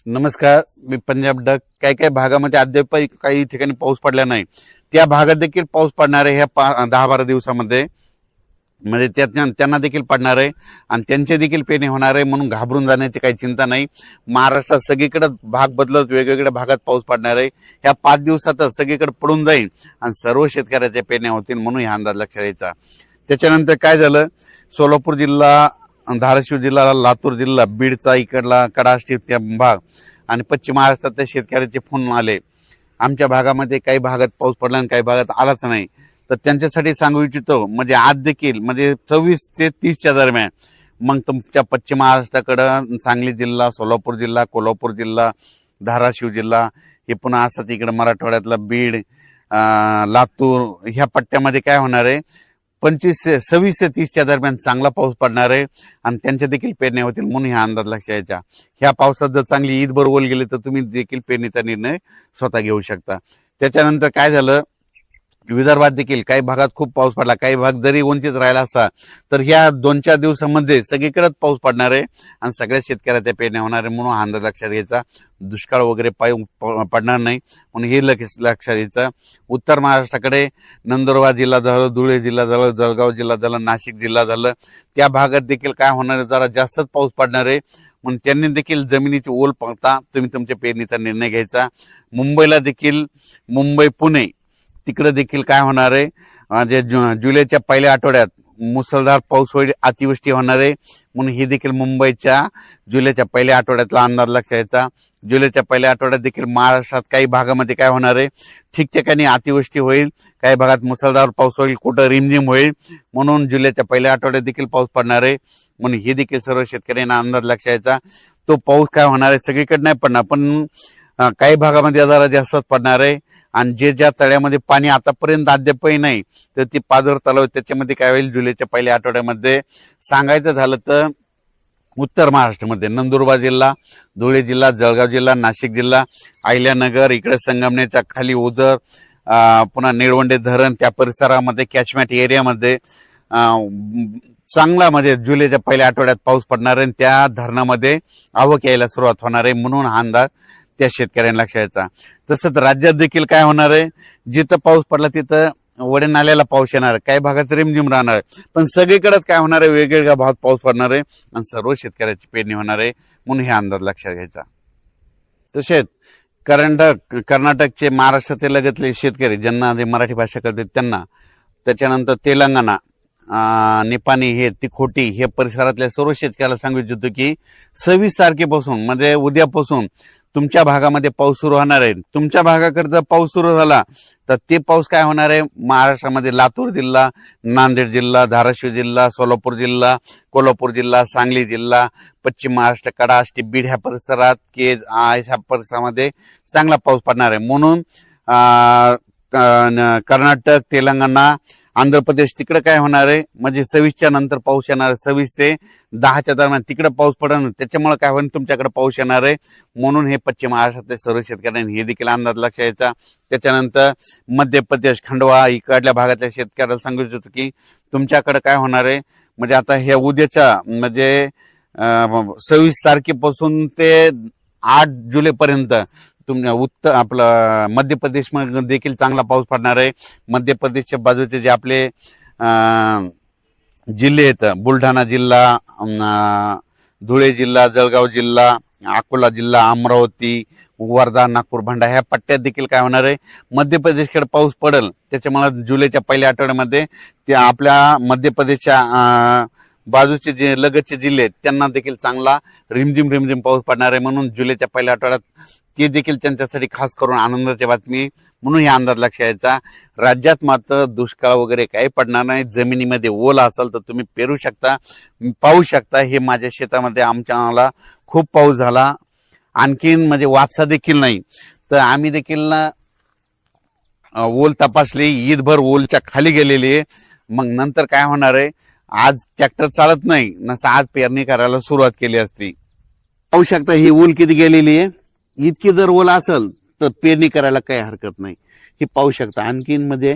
नमस्कार, मी पंजाब डक. काही भागामध्ये अद्याप काही ठिकाणी पाऊस पडला नाही. त्या भागात देखील पाऊस पडणार आहे ह्या 10-12 दिवसामध्ये. म्हणजे त्यांना देखील पडणार आहे आणि त्यांचे देखील पेरणी होणार आहे, म्हणून घाबरून जाण्याची काही चिंता नाही. महाराष्ट्रात सगळीकडे भाग बदलत वेगवेगळ्या भागात पाऊस पडणार आहे. ह्या 5 दिवसातच सगळीकडे पडून जाईल आणि सर्व शेतकऱ्याच्या पेरण्या होतील, म्हणून हा अंदाज लक्षात घ्यायचा. त्याच्यानंतर काय झालं, सोलापूर जिल्हा, धाराशिव जिल्हा, लातूर जिल्हा, बीडचा इकडला कडाष्टी भाग आणि पश्चिम महाराष्ट्रातल्या शेतकऱ्याचे फोन आले. आमच्या भागामध्ये काही भागात पाऊस पडला आणि काही भागात आलाच नाही. तर त्यांच्यासाठी सांगू इच्छितो, म्हणजे आज देखील म्हणजे 26 ते 30च्या दरम्यान मग तुमच्या पश्चिम महाराष्ट्राकडं सांगली जिल्हा, सोलापूर जिल्हा, कोल्हापूर जिल्हा, धाराशिव जिल्हा, हे पुन्हा असंच इकडं मराठवाड्यातला बीड, लातूर ह्या पट्ट्यामध्ये काय होणार आहे, 26 ते 30च्या दरम्यान चांगला पाऊस पडणार आहे आणि त्यांच्या देखील पेरण्या होतील, म्हणून ह्या अंदाज लक्षात घ्यायचा. ह्या पावसात जर चांगली ईद बरोबर गेली तर तुम्ही देखील पेरणीचा निर्णय स्वतः घेऊ शकता. त्याच्यानंतर काय झालं, विदर्भात देखील काही भागात खूप पाऊस पडला. काही भाग जरी वंचित राहिला असता तर ह्या 2-4 दिवसामध्ये सगळीकडेच पाऊस पडणार आहे आणि सगळ्या शेतकऱ्याच्या पेरण्या होणार आहे, म्हणून हा अंदाज लक्षात घ्यायचा. दुष्काळ वगैरे पडणार नाही, म्हणून हे लक्षात घ्यायचं. उत्तर महाराष्ट्राकडे नंदुरबार जिल्हा झालं, धुळे जिल्हा झालं, जळगाव जिल्हा झालं, नाशिक जिल्हा झालं, त्या भागात देखील काय होणार आहे, जरा जास्तच पाऊस पडणार आहे, म्हणून त्यांनी देखील जमिनीची ओल पाहता तुम्ही तुमच्या पेरणीचा निर्णय घ्यायचा. मुंबईला देखील, मुंबई पुणे तिकडे देखील काय होणार आहे, म्हणजे जुलैच्या पहिल्या आठवड्यात मुसळधार पाऊस होईल, अतिवृष्टी होणार आहे, म्हणून ही देखील मुंबईच्या जुलैच्या पहिल्या आठवड्यातला अंदाज लक्षात घ्यायचा. जुलैच्या पहिल्या आठवड्यात देखील महाराष्ट्रात काही भागामध्ये काय होणार आहे, ठिकठिकाणी अतिवृष्टी होईल, काही भागात मुसळधार पाऊस होईल, कुठं रिमझिम होईल, म्हणून जुलैच्या पहिल्या आठवड्यात देखील पाऊस पडणार आहे, म्हणून हे देखील सर्व शेतकऱ्यांना अंदाज लक्षात घ्यायचा. तो पाऊस काय होणार आहे, सगळीकडे नाही पडणार, पण काही भागामध्ये जरा जास्तच पडणार आहे. आणि ज्या तळ्यामध्ये पाणी आतापर्यंत अद्यापही नाही तर ती पाझर तलाव, त्याच्यामध्ये काय होईल, जुलैच्या पहिल्या आठवड्यामध्ये. सांगायचं झालं तर उत्तर महाराष्ट्रामध्ये नंदुरबार जिल्हा, धुळे जिल्हा, जळगाव जिल्हा, नाशिक जिल्हा, अहिल्यानगर, इकडे संगमनेरच्या खाली ओझर, पुन्हा निळवंडे धरण, त्या परिसरामध्ये कॅचमेंट एरियामध्ये चांगला म्हणजे जुलैच्या पहिल्या आठवड्यात पाऊस पडणार आहे, त्या धरणामध्ये आवक यायला सुरुवात होणार आहे, म्हणून हा अंदाज त्या शेतकऱ्यांना लक्षात घ्यायचा. तसंच राज्यात देखील काय होणार आहे, जिथं पाऊस पडला तिथं वडे नाल्याला पाऊस येणार आहे, काही भागात रिमझिम राहणार आहे, पण सगळीकडेच काय होणार आहे, वेगवेगळ्या भागात पाऊस पडणार आहे आणि सर्व शेतकऱ्याची पेरणी होणार आहे, म्हणून हे अंदाज लक्षात घ्यायचा. तसेच कर्नाटकचे, महाराष्ट्रातील लगतले शेतकरी ज्यांना मराठी भाषा कळते त्यांना, त्याच्यानंतर तेलंगणा, निपाणी, हे तिखोटी, हे परिसरातल्या सर्व शेतकऱ्याला सांगू इच्छितो की 26 तारखेपासून म्हणजे उद्यापासून तुमच्या भागामध्ये पाऊस सुरू होणार आहे. तुमच्या भागाकडे जर पाऊस सुरू झाला तर ते पाऊस काय होणार आहे, महाराष्ट्रामध्ये लातूर जिल्हा, नांदेड जिल्हा, धाराशिव जिल्हा, सोलापूर जिल्हा, कोल्हापूर जिल्हा, सांगली जिल्हा, पश्चिम महाराष्ट्र, कडाष्टी, बीड ह्या परिसरात, केज ह्या परिसरामध्ये चांगला पाऊस पडणार आहे, म्हणून कर्नाटक, तेलंगणा, आंध्र प्रदेश तिकडे काय होणार आहे, म्हणजे 26च्या नंतर पाऊस येणार आहे. 26 ते 10च्या दरम्यान तिकडे पाऊस पडणार, त्याच्यामुळे काय होईल, तुमच्याकडे पाऊस येणार आहे, म्हणून हे पश्चिम महाराष्ट्रातले सर्व शेतकऱ्यांनी हे देखील अंदाज लक्षात घ्यायचा. त्याच्यानंतर मध्य प्रदेश, खंडवा इकडल्या भागातल्या शेतकऱ्याला सांगू इच्छितो की तुमच्याकडे काय होणार आहे, म्हणजे आता ह्या उद्याच्या म्हणजे 26 तारखेपासून ते 8 जुलैपर्यंत आपलं मध्य प्रदेशमध्ये देखील चांगला पाऊस पडणार आहे. मध्य प्रदेशच्या बाजूचे जे आपले जिल्हे आहेत, बुलढाणा जिल्हा, धुळे जिल्हा, जळगाव जिल्हा, अकोला जिल्हा, अमरावती, वर्धा, नागपूर, भंडारा ह्या पट्ट्यात देखील काय होणार आहे, मध्य प्रदेशकडे पाऊस पडेल. त्याच्यामुळे जुलैच्या पहिल्या आठवड्यामध्ये ते आपल्या मध्य प्रदेशच्या बाजूचे जे लगतचे जिल्हे आहेत त्यांना देखील चांगला रिमझिम पाऊस पडणार आहे, म्हणून जुलैच्या पहिल्या आठवड्यात ते देखील त्यांच्यासाठी खास करून आनंदाची बातमी, म्हणून हे अंदाज लक्षात घ्यायचा. राज्यात मात्र दुष्काळ वगैरे काही पडणार नाही. जमिनीमध्ये ओल असेल तर तुम्ही पेरू शकता, पाहू शकता. हे माझ्या शेतामध्ये आमच्या खूप पाऊस झाला, आणखीन म्हणजे वापसा देखील नाही, तर आम्ही देखील ओल तपासली, ईदभर ओलच्या खाली गेलेली आहे. मग नंतर काय होणार आहे, आज ट्रॅक्टर चालत नाही नसं आज पेरणी करायला सुरुवात केली असती. पाहू शकता ही ओल किती गेलेली आहे. इतकी जर ओला असेल तर पेरणी करायला काही हरकत नाही, हे पाहू शकता. आणखीन म्हणजे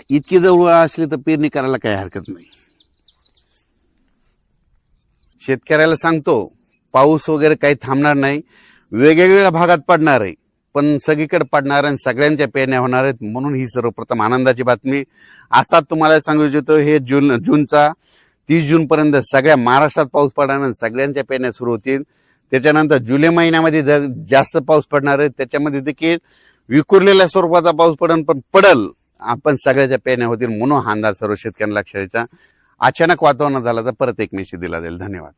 इतकी जर ओला असली तर पेरणी करायला काही हरकत नाही. शेतकऱ्याला सांगतो, पाऊस वगैरे काही थांबणार नाही, वेगवेगळ्या भागात पडणार आहे, पण सगळीकडे पडणार आणि सगळ्यांच्या पेरण्या होणार आहेत. म्हणून ही सर्वप्रथम आनंदाची बातमी आता तुम्हाला सांगू इच्छितो. हे जूनचा 30 जून पर्यंत सगळ्या महाराष्ट्रात पाऊस पडणार आणि सगळ्यांच्या पेरण्या सुरू होतील. त्याच्यानंतर जुलै महिन्यामध्ये जास्त पाऊस पडणार आहे, त्याच्यामध्ये देखील विखुरलेल्या स्वरूपाचा पाऊस पडल आपण सगळ्याच्या पेरण्या होतील. म्हणून हा अंदाज सर्व शेतकऱ्यांना लक्षात द्यायचा. अचानक वातावरण झाला तर परत एक मेसेज दिला जाईल. धन्यवाद.